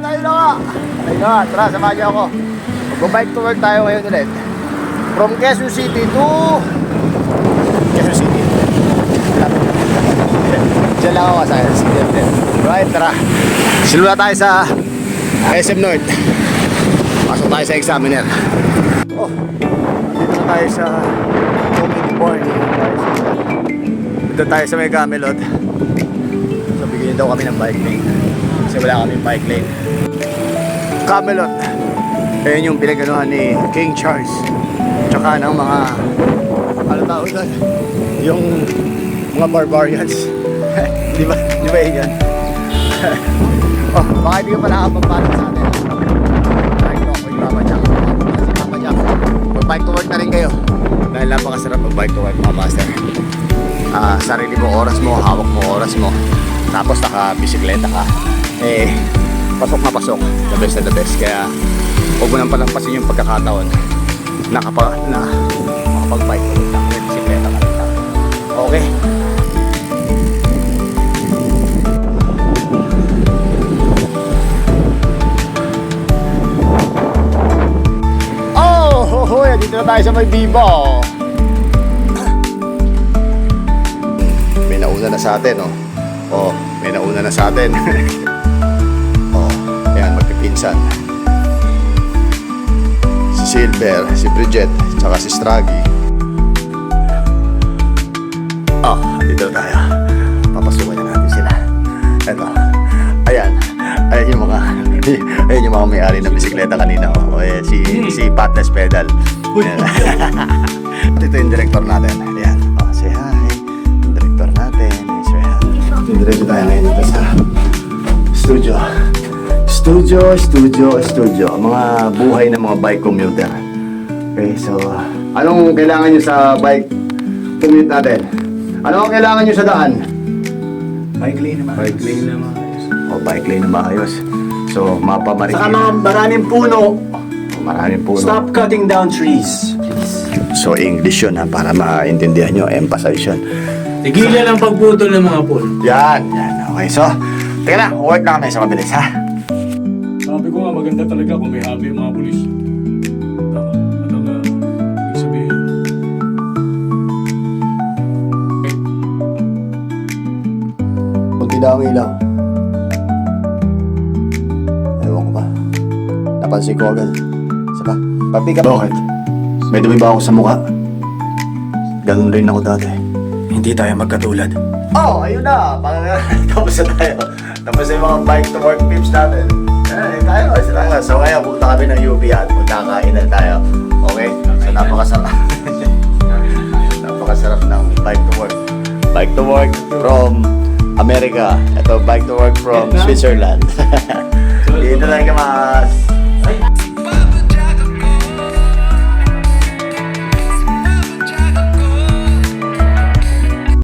Yan, ayun na nga. Ayun na nga, tara, samahan niyo ako. Mag-bike to work tayo ngayon ulit. From Quezon City to Quezon City. Diyan lang ako sa City. Right, tara. Silula tayo sa SM North. Pasok tayo sa examiner. Oh, dito na tayo sa Comedy Barn. Dito tayo sa may Camelot. So bigyan daw kami ng bike lane kasi wala kaming bike lane. Camelot, ayun yung pinaganuhan ni King Charles tsaka ng mga ano tawag doon, yung mga barbarians. Di ba yun yan? Oh, baka hindi ka pala nakapagpalang sa atin. Bike to, may Papa Jack. Kasi Papa Jack, mag-bike to work na rin kayo dahil napakasarap mag-bike to work, mga master. Sarili mo oras mo, hawak mo oras mo, tapos naka-bisikleta ka, eh pasok na pasok, the best na the best. Kaya huwag mo nang palampasin yung pagkakataon na makapag-bike to work, may bisikleta ka rin. Okay? Oh, dito na tayo sa may Viva. May nauna na sa atin, oh. Oh, may nauna na sa atin. Oh, ayan, magpipinsan. Si Silver, si Bridget, tsaka si Stragi. Oh, dito na tayo. Papasukan na natin sila. Eto, ayan. Ayan yung mga may-ari ng bisikleta kanina. Oh, ayan, si Patnes Pedal. Ito yung director natin. Ayan. Oh, say hi. Yung director natin. Say hi. Diretso tayo ngayon dito sa studio. Mga buhay ng mga bike commuter. Okay, so anong kailangan nyo sa bike commute natin? Anong kailangan nyo sa daan? Bike lane na maayos. Bike lane na maayos. So, mapamarin. Saka mga maraming puno. Maraming puno. Stop cutting down trees, please. So, English yun ha, para maintindihan nyo, emphasize yun. Tigilan ang pagputol ng mga puno. Yan. Okay, so, teka na, work na kami sa mabilis ha. Sabi ko nga maganda talaga kung may habi yung mga pulis. Ano nga, ibig sabihin. Pag ang ilaw. Ewan ko ba. Napansin ko agad. Saka, papi ka. Bakit? May dumi ba ako sa mukha? Ganun rin ako dati. Hindi tayo magkatulad. Oh, ayun na. Tapos na tayo. Tapos na yung mga bike to work tips natin. Tayo. So ngayon, punta kami ng UP at magkakainan tayo. Okay? So napakasarap. Napakasarap ng bike to work. Bike to work from America. Ito, bike to work from Switzerland. Dito lang ka mas.